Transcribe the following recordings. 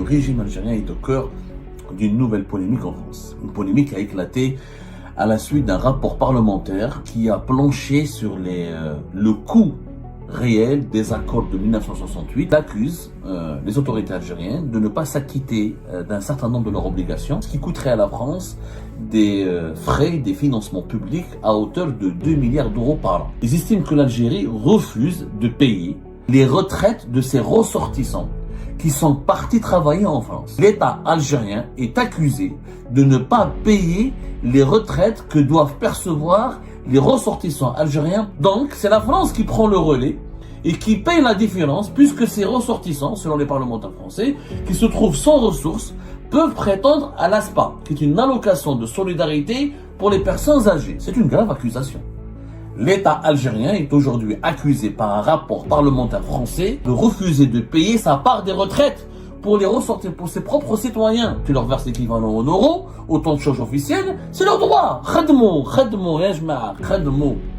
régime algérien est au cœur d'une nouvelle polémique en France. Une polémique qui a éclaté à la suite d'un rapport parlementaire qui a planché sur le coût réel des accords de 1968. Il accuse les autorités algériennes de ne pas s'acquitter d'un certain nombre de leurs obligations, ce qui coûterait à la France des frais, des financements publics à hauteur de 2 milliards d'euros par an. Ils estiment que l'Algérie refuse de payer les retraites de ses ressortissants qui sont partis travailler en France. L'État algérien est accusé de ne pas payer les retraites que doivent percevoir les ressortissants algériens. Donc, c'est la France qui prend le relais et qui paye la différence, puisque ces ressortissants, selon les parlementaires français, qui se trouvent sans ressources, peuvent prétendre à l'ASPA, qui est une allocation de solidarité pour les personnes âgées. C'est une grave accusation. L'État algérien est aujourd'hui accusé par un rapport parlementaire français de refuser de payer sa part des retraites pour les ressortir pour ses propres citoyens. Tu leur verses l'équivalent en euros, autant de charges officielles, c'est leur droit.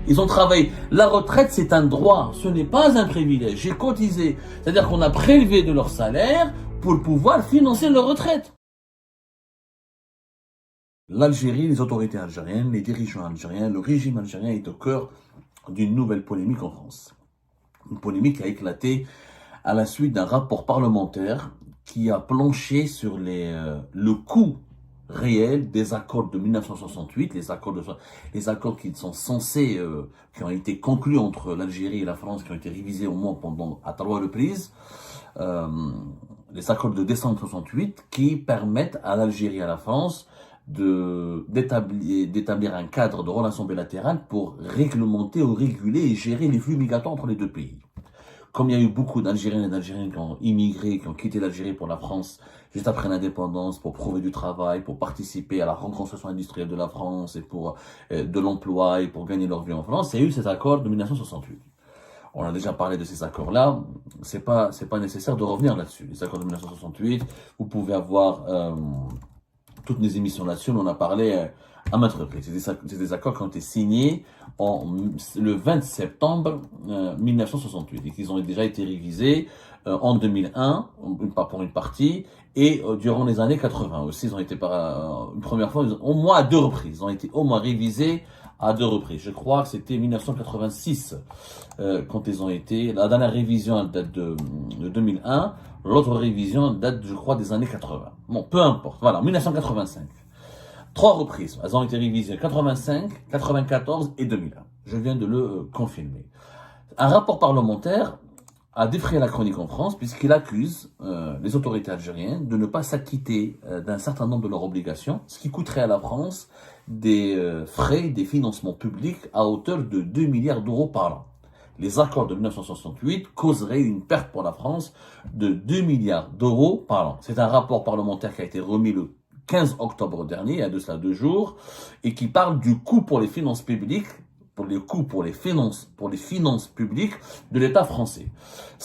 Ils ont travaillé. La retraite, c'est un droit, ce n'est pas un privilège. J'ai cotisé, c'est-à-dire qu'on a prélevé de leur salaire pour pouvoir financer leur retraite. L'Algérie, les autorités algériennes, les dirigeants algériens, le régime algérien est au cœur d'une nouvelle polémique en France. Une polémique qui a éclaté à la suite d'un rapport parlementaire qui a planché sur le coût réel des accords de 1968, les accords qui sont censés, qui ont été conclus entre l'Algérie et la France, qui ont été révisés au moins à 3 reprises, les accords de décembre 68 qui permettent à l'Algérie et à la France d'établir un cadre de relations bilatérales pour réglementer ou réguler et gérer les flux migratoires entre les deux pays. Comme il y a eu beaucoup d'Algériens et d'Algériens qui ont immigré, qui ont quitté l'Algérie pour la France juste après l'indépendance, pour trouver du travail, pour participer à la reconstruction industrielle de la France et pour de l'emploi et pour gagner leur vie en France, il y a eu cet accord de 1968. On a déjà parlé de ces accords-là, c'est pas nécessaire de revenir là-dessus. Les accords de 1968, vous pouvez avoir toutes les émissions là-dessus, on en a parlé à maintes reprises. C'est des accords qui ont été signés le 20 septembre 1968 et qui ont déjà été révisés en 2001, pour une partie, et durant les années 80 aussi. Ils ont été une première fois, au moins à 2 reprises. Ils ont été au moins révisés à 2 reprises. Je crois que c'était 1986 quand ils ont été. La dernière révision date de 2001. L'autre révision date, je crois, des années 80. Bon, peu importe. Voilà, 1985. 3 reprises. Elles ont été révisées 85, 94 et 2001. Je viens de le confirmer. Un rapport parlementaire a défrayé la chronique en France puisqu'il accuse les autorités algériennes de ne pas s'acquitter d'un certain nombre de leurs obligations, ce qui coûterait à la France des frais, des financements publics à hauteur de 2 milliards d'euros par an. Les accords de 1968 causeraient une perte pour la France de 2 milliards d'euros par an. C'est un rapport parlementaire qui a été remis le 15 octobre dernier, il y a de cela 2 jours, et qui parle du coût pour les finances publiques, pour les finances publiques de l'État français.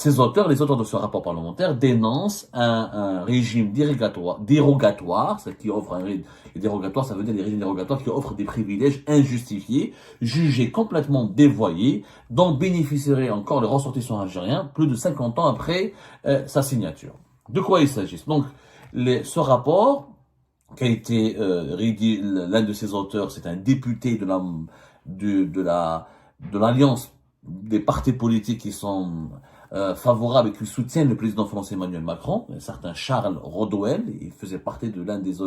Les auteurs de ce rapport parlementaire dénoncent un régime dérogatoire, ça veut dire des régimes dérogatoires qui offrent des privilèges injustifiés, jugés complètement dévoyés, dont bénéficieraient encore les ressortissants algériens plus de 50 ans après sa signature. De quoi il s'agit? Donc, ce rapport qui a été rédigé, l'un de ses auteurs, c'est un député de l'alliance des partis politiques qui sont favorables et qui soutiennent le président français Emmanuel Macron, un certain Charles Rodwell. Il faisait partie de l'un des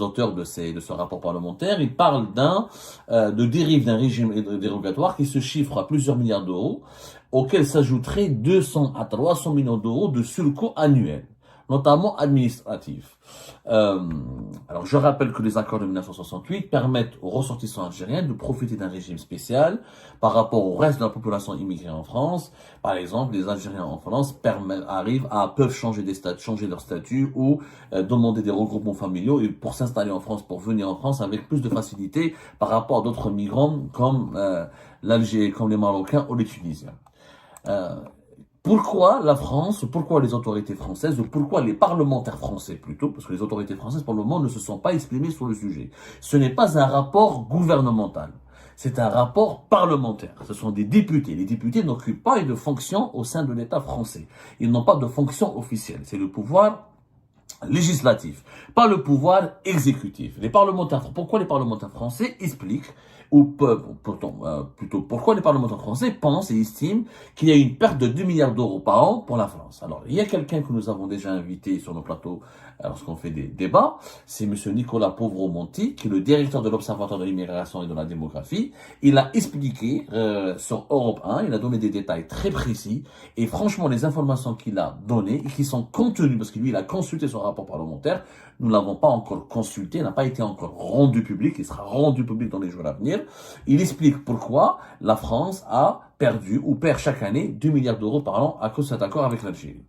auteurs de ce rapport parlementaire. Il parle de dérive d'un régime dérogatoire qui se chiffre à plusieurs milliards d'euros, auquel s'ajouteraient 200 à 300 millions d'euros de surcoût annuel, notamment administratif. Alors, je rappelle que les accords de 1968 permettent aux ressortissants algériens de profiter d'un régime spécial par rapport au reste de la population immigrée en France. Par exemple, les Algériens en France peuvent changer leur statut ou demander des regroupements familiaux et pour s'installer en France, pour venir en France avec plus de facilité par rapport à d'autres migrants comme comme les Marocains ou les Tunisiens. Pourquoi la France, pourquoi les autorités françaises, ou pourquoi les parlementaires français plutôt, parce que les autorités françaises pour le moment ne se sont pas exprimées sur le sujet. Ce n'est pas un rapport gouvernemental, c'est un rapport parlementaire. Ce sont des députés. Les députés n'occupent pas de fonction au sein de l'État français. Ils n'ont pas de fonction officielle. C'est le pouvoir législatif, pas le pouvoir exécutif. Les parlementaires, pourquoi les parlementaires français expliquent, ou plutôt, pourquoi les parlementaires français pensent et estiment qu'il y a une perte de 2 milliards d'euros par an pour la France. Alors, il y a quelqu'un que nous avons déjà invité sur nos plateaux lorsqu'on fait des débats, c'est monsieur Nicolas Povro-Monti, qui est le directeur de l'Observatoire de l'immigration et de la démographie. Il a expliqué sur Europe 1, il a donné des détails très précis, et franchement, les informations qu'il a données, et qui sont contenues, parce que lui, il a consulté son rapport parlementaire, nous ne l'avons pas encore consulté, il n'a pas été encore rendu public, il sera rendu public dans les jours à venir. Il explique pourquoi la France a perdu, ou perd chaque année, 2 milliards d'euros par an à cause de cet accord avec l'Algérie.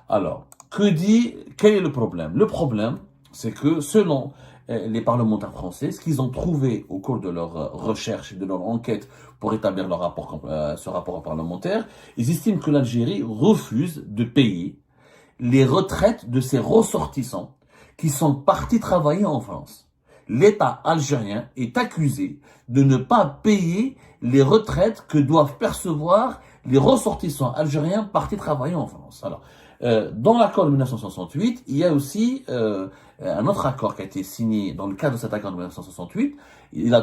Alors, quel est le problème? Le problème, c'est que selon les parlementaires français, ce qu'ils ont trouvé au cours de leur recherche et de leur enquête pour établir leur rapport, ce rapport parlementaire, ils estiment que l'Algérie refuse de payer les retraites de ses ressortissants qui sont partis travailler en France. L'État algérien est accusé de ne pas payer les retraites que doivent percevoir les ressortissants algériens partis travailler en France. Alors, dans l'accord de 1968, il y a aussi un autre accord qui a été signé dans le cadre de cet accord de 1968. Il a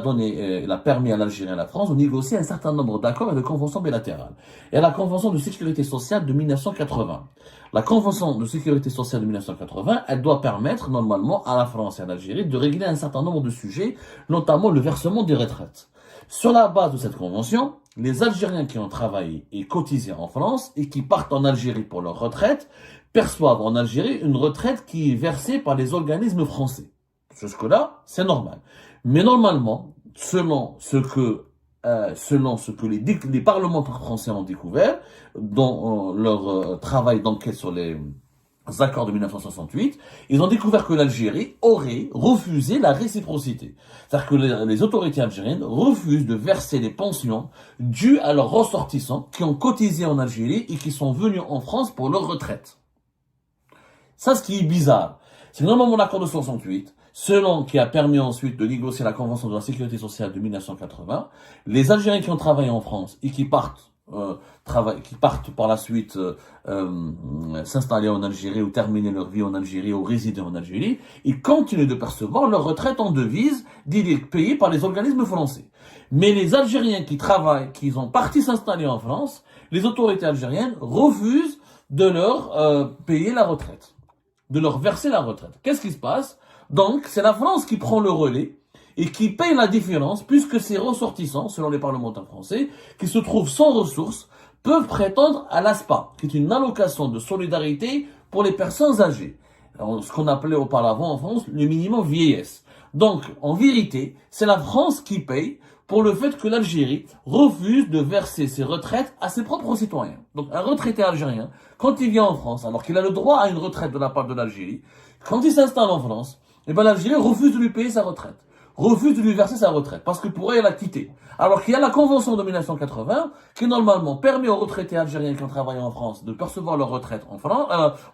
permis à l'Algérie et à la France de négocier un certain nombre d'accords et de conventions bilatérales. Il y a la Convention de sécurité sociale de 1980. La Convention de sécurité sociale de 1980, elle doit permettre normalement à la France et à l'Algérie de régler un certain nombre de sujets, notamment le versement des retraites. Sur la base de cette convention, les Algériens qui ont travaillé et cotisé en France et qui partent en Algérie pour leur retraite perçoivent en Algérie une retraite qui est versée par les organismes français. Jusque-là, c'est normal. Mais normalement, selon ce que les parlementaires français ont découvert dans leur travail d'enquête sur les accords de 1968, ils ont découvert que l'Algérie aurait refusé la réciprocité. C'est-à-dire que les autorités algériennes refusent de verser les pensions dues à leurs ressortissants qui ont cotisé en Algérie et qui sont venus en France pour leur retraite. Ça, ce qui est bizarre, c'est que normalement l'accord de 68, qui a permis ensuite de négocier la Convention de la sécurité sociale de 1980, les Algériens qui ont travaillé en France et qui partent par la suite s'installer en Algérie ou terminer leur vie en Algérie ou résider en Algérie, ils continuent de percevoir leur retraite en devise payée par les organismes français. Mais les Algériens qui travaillent, qui sont partis s'installer en France, les autorités algériennes refusent de leur payer la retraite, de leur verser la retraite. Qu'est-ce qui se passe? Donc, c'est la France qui prend le relais et qui paye la différence, puisque ces ressortissants, selon les parlementaires français, qui se trouvent sans ressources, peuvent prétendre à l'ASPA, qui est une allocation de solidarité pour les personnes âgées. Alors, ce qu'on appelait auparavant en France le minimum vieillesse. Donc, en vérité, c'est la France qui paye pour le fait que l'Algérie refuse de verser ses retraites à ses propres citoyens. Donc, un retraité algérien, quand il vient en France, alors qu'il a le droit à une retraite de la part de l'Algérie, quand il s'installe en France, l'Algérie refuse de lui payer sa retraite, refuse de lui verser sa retraite, parce que pour elle, elle a quitté. Alors qu'il y a la Convention de 1980, qui normalement permet aux retraités algériens qui ont travaillé en France de percevoir leur retraite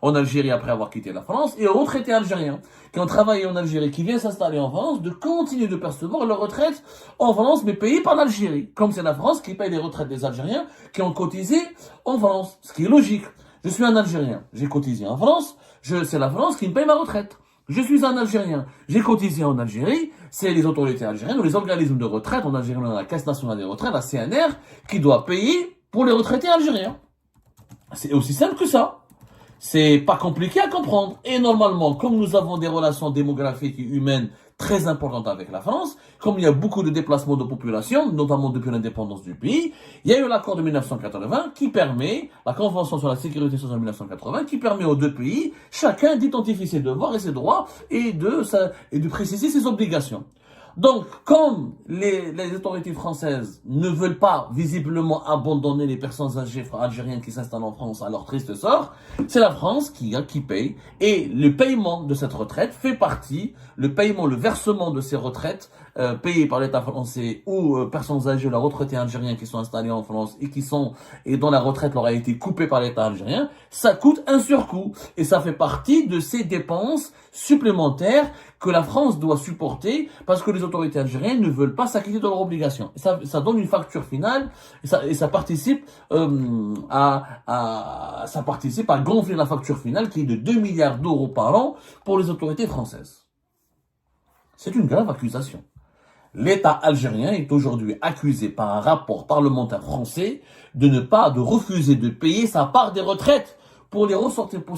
en Algérie après avoir quitté la France, et aux retraités algériens qui ont travaillé en Algérie, qui viennent s'installer en France, de continuer de percevoir leur retraite en France, mais payée par l'Algérie. Comme c'est la France qui paye les retraites des Algériens qui ont cotisé en France. Ce qui est logique. Je suis un Algérien, j'ai cotisé en France, c'est la France qui me paye ma retraite. Je suis un Algérien, j'ai cotisé en Algérie, c'est les autorités algériennes ou les organismes de retraite en Algérie, la Caisse nationale des retraites, la CNR, qui doit payer pour les retraités algériens. C'est aussi simple que ça. C'est pas compliqué à comprendre. Et normalement, comme nous avons des relations démographiques et humaines très importantes avec la France, comme il y a beaucoup de déplacements de population, notamment depuis l'indépendance du pays, il y a eu l'accord de 1980 qui permet, la Convention sur la sécurité sociale de 1980, qui permet aux deux pays, chacun d'identifier ses devoirs et ses droits et de préciser ses obligations. Donc, comme les autorités françaises ne veulent pas visiblement abandonner les personnes âgées algériennes qui s'installent en France à leur triste sort, c'est la France qui paye. Et le paiement de cette retraite fait partie, le versement de ces retraites payées par l'État français ou personnes âgées, la retraités algériens qui sont installés en France et dont la retraite leur a été coupée par l'État algérien, ça coûte un surcoût. Et ça fait partie de ces dépenses supplémentaires que la France doit supporter parce que les les autorités algériennes ne veulent pas s'acquitter de leurs obligations. Et ça donne une facture finale et ça participe ça participe à gonfler la facture finale qui est de 2 milliards d'euros par an pour les autorités françaises. C'est une grave accusation. L'État algérien est aujourd'hui accusé par un rapport parlementaire français de refuser de payer sa part des retraites pour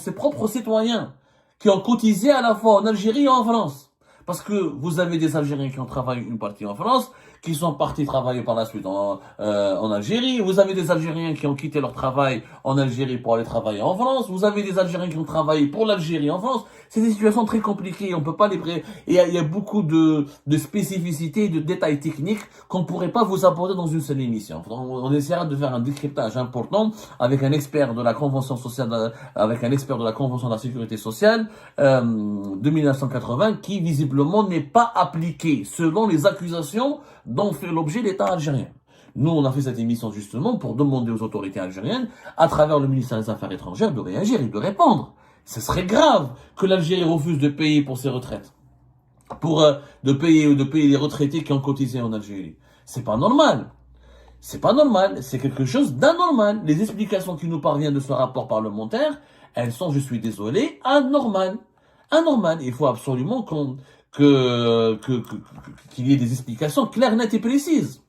ses propres citoyens qui ont cotisé à la fois en Algérie et en France. Parce que vous avez des Algériens qui ont travaillé une partie en France, qui sont partis travailler par la suite en Algérie. Vous avez des Algériens qui ont quitté leur travail en Algérie pour aller travailler en France. Vous avez des Algériens qui ont travaillé pour l'Algérie en France. C'est des situations très compliquées. On peut pas il y a beaucoup de spécificités, de détails techniques qu'on pourrait pas vous apporter dans une seule émission. On essaiera de faire un décryptage important avec un expert de la Convention sociale, avec un expert de la Convention de la sécurité sociale de 1980 qui visiblement n'est pas appliqué selon les accusations dont fait l'objet l'État algérien. Nous, on a fait cette émission justement pour demander aux autorités algériennes, à travers le ministère des Affaires étrangères, de réagir et de répondre. Ce serait grave que l'Algérie refuse de payer pour ses retraites, de payer les retraités qui ont cotisé en Algérie. C'est pas normal. C'est pas normal. C'est quelque chose d'anormal. Les explications qui nous parviennent de ce rapport parlementaire, elles sont, je suis désolé, anormales. Anormales. Il faut absolument qu'il y ait des explications claires, nettes et précises.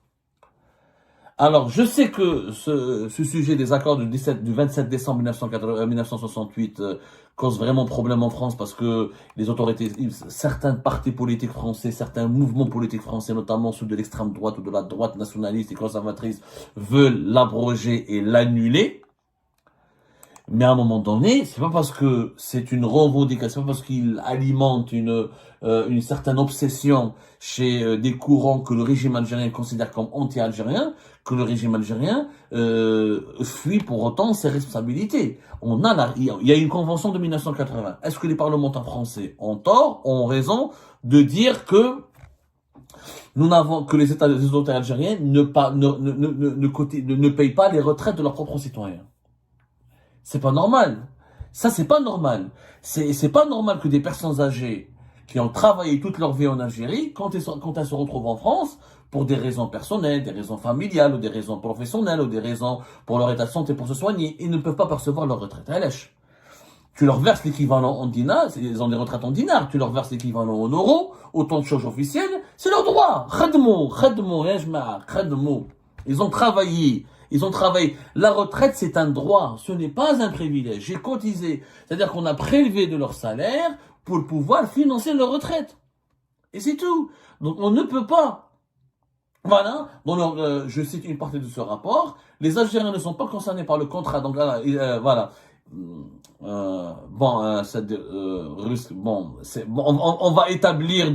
Alors, je sais que ce sujet des accords du 27 décembre 1968 cause vraiment problème en France parce que les autorités, certains partis politiques français, certains mouvements politiques français, notamment ceux de l'extrême droite ou de la droite nationaliste et conservatrice, veulent l'abroger et l'annuler. Mais à un moment donné, c'est pas parce que c'est une revendication, c'est pas parce qu'il alimente une certaine obsession chez des courants que le régime algérien considère comme anti-algérien, que le régime algérien fuit pour autant ses responsabilités. Il y a une convention de 1980. Est-ce que les parlementaires français ont tort, ont raison de dire que les autorités algériennes ne payent pas les retraites de leurs propres citoyens? C'est pas normal. Ça, c'est pas normal. C'est pas normal que des personnes âgées qui ont travaillé toute leur vie en Algérie, quand elles se retrouvent en France, pour des raisons personnelles, des raisons familiales, ou des raisons professionnelles, ou des raisons pour leur état de santé, pour se soigner, ils ne peuvent pas percevoir leur retraite. Tu leur verses l'équivalent en dinars, ils ont des retraites en dinars, tu leur verses l'équivalent en euros, autant de choses officielles, c'est leur droit. Ils ont travaillé. La retraite, c'est un droit. Ce n'est pas un privilège. J'ai cotisé. C'est-à-dire qu'on a prélevé de leur salaire pour pouvoir financer leur retraite. Et c'est tout. Donc, on ne peut pas. Voilà. Donc, je cite une partie de ce rapport. Les Algériens ne sont pas concernés par le contrat. Donc, voilà. On va établir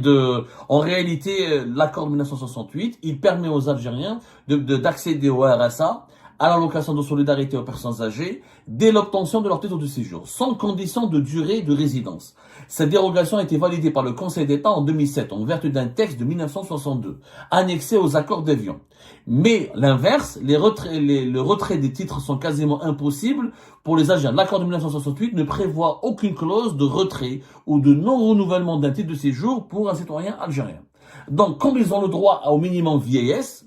en réalité, l'accord de 1968, il permet aux Algériens d'accéder au RSA, à l'allocation de solidarité aux personnes âgées, dès l'obtention de leur titre de séjour, sans condition de durée de résidence. Cette dérogation a été validée par le Conseil d'État en 2007, en vertu d'un texte de 1962, annexé aux accords d'Évian. Mais l'inverse, le retrait des titres sont quasiment impossibles pour les Algériens. L'accord de 1968 ne prévoit aucune clause de retrait ou de non-renouvellement d'un titre de séjour pour un citoyen algérien. Donc, comme ils ont le droit au minimum vieillesse,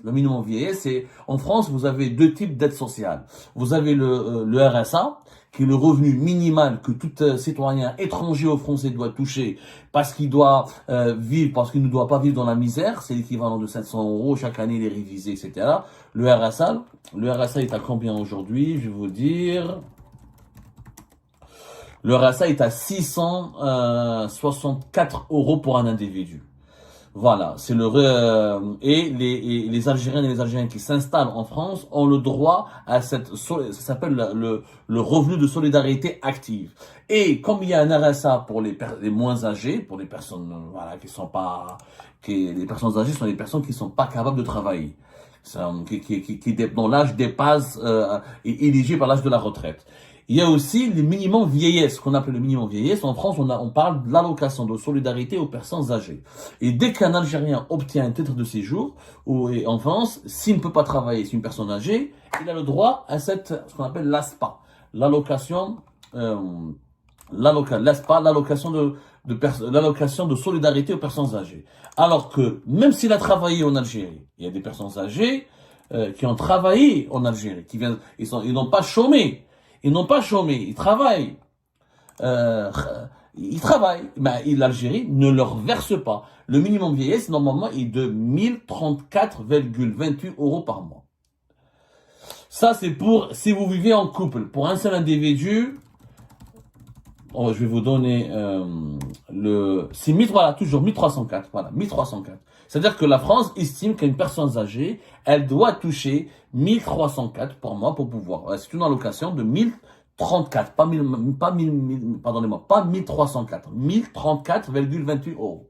c'est, en France, vous avez deux types d'aides sociales. Vous avez le RSA, qui est le revenu minimal que tout citoyen étranger ou français doit toucher parce qu'il doit parce qu'il ne doit pas vivre dans la misère. C'est l'équivalent de 700 euros. Chaque année, il est révisé, etc. Le RSA est à combien aujourd'hui? Je vais vous dire. Le RSA est à 664 euros pour un individu. Voilà, c'est et les Algériennes et les Algériens qui s'installent en France ont le droit à ça s'appelle le revenu de solidarité active. Et comme il y a un RSA pour les moins âgés, pour les personnes les personnes âgées sont les personnes qui sont pas capables de travailler, dont l'âge dépasse est éligible à l'âge de la retraite. Il y a aussi le minimum vieillesse, qu'on appelle le minimum vieillesse. En France, on parle de l'allocation de solidarité aux personnes âgées. Et dès qu'un Algérien obtient un titre de séjour, en France, s'il ne peut pas travailler, c'est une personne âgée, il a le droit à ce qu'on appelle l'ASPA, l'allocation l'allocation de solidarité aux personnes âgées. Alors que même s'il a travaillé en Algérie, il y a des personnes âgées qui ont travaillé en Algérie, ils n'ont pas chômé, ils travaillent. Euh, ils travaillent, mais l'Algérie ne leur verse pas. Le minimum vieillesse, normalement, est de 1034,28 € par mois. Ça, c'est pour si vous vivez en couple. Pour un seul individu, je vais vous donner c'est voilà, toujours 1304. Voilà, 1304. C'est-à-dire que la France estime qu'une personne âgée, elle doit toucher 1304 par mois pour pouvoir. C'est une allocation de 1034, pardonnez-moi, pas 1304, 1034,28 €.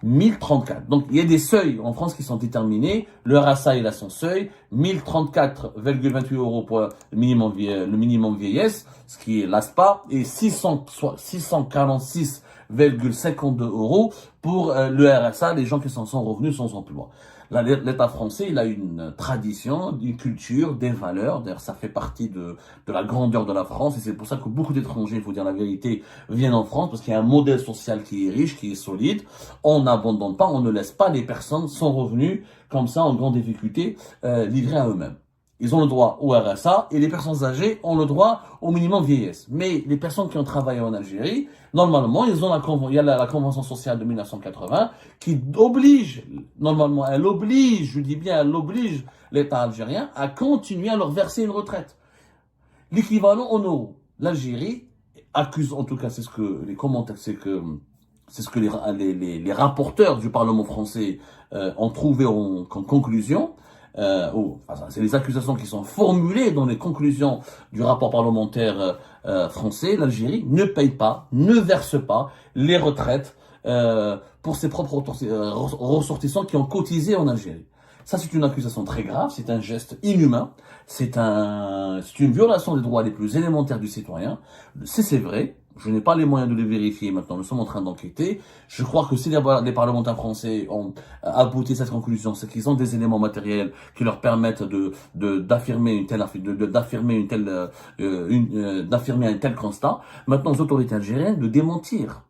1034. Donc, il y a des seuils en France qui sont déterminés. Le RSA, il a son seuil. 1034,28 € pour le minimum vieillesse, ce qui est l'ASPA, et 646,52 € pour le RSA, les gens qui sont sans revenus, sans emploi. L'État français, il a une tradition, une culture, des valeurs. D'ailleurs, ça fait partie de la grandeur de la France. Et c'est pour ça que beaucoup d'étrangers, il faut dire la vérité, viennent en France, parce qu'il y a un modèle social qui est riche, qui est solide. On n'abandonne pas, on ne laisse pas les personnes sans revenus, comme ça, en grande difficulté, livrées à eux-mêmes. Ils ont le droit au RSA et les personnes âgées ont le droit au minimum vieillesse. Mais les personnes qui ont travaillé en Algérie, normalement, il y a la Convention sociale de 1980 qui oblige, normalement, je dis bien, elle oblige l'État algérien à continuer à leur verser une retraite. L'équivalent en euros. L'Algérie accuse, en tout cas, c'est ce que les commentaires, c'est ce que les rapporteurs du Parlement français ont trouvé comme conclusion. C'est les accusations qui sont formulées dans les conclusions du rapport parlementaire français. L'Algérie ne paye pas, ne verse pas les retraites pour ses propres ressortissants qui ont cotisé en Algérie. Ça, c'est une accusation très grave, c'est un geste inhumain, c'est une violation des droits les plus élémentaires du citoyen. C'est vrai, je n'ai pas les moyens de le vérifier maintenant, nous sommes en train d'enquêter. Je crois que si les parlementaires français ont abouti à cette conclusion, c'est qu'ils ont des éléments matériels qui leur permettent d'affirmer un tel constat. Maintenant, aux autorités algériennes de démentir.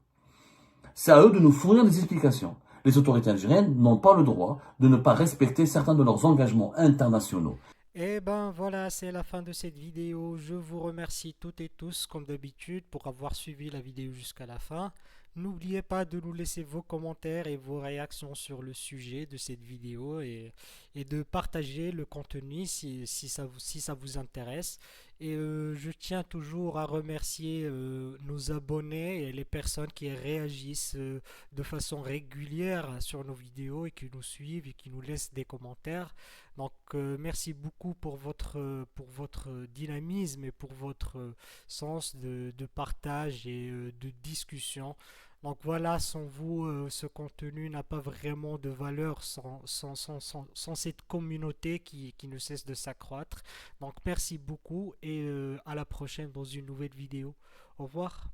C'est à eux de nous fournir des explications. Les autorités algériennes n'ont pas le droit de ne pas respecter certains de leurs engagements internationaux. Et ben voilà, c'est la fin de cette vidéo. Je vous remercie toutes et tous, comme d'habitude, pour avoir suivi la vidéo jusqu'à la fin. N'oubliez pas de nous laisser vos commentaires et vos réactions sur le sujet de cette vidéo et de partager le contenu si ça vous intéresse. Et je tiens toujours à remercier nos abonnés et les personnes qui réagissent de façon régulière sur nos vidéos et qui nous suivent et qui nous laissent des commentaires. Donc merci beaucoup pour votre dynamisme et pour votre sens de partage et de discussion. Donc voilà, sans vous, ce contenu n'a pas vraiment de valeur sans cette communauté qui ne cesse de s'accroître. Donc merci beaucoup et à la prochaine dans une nouvelle vidéo. Au revoir.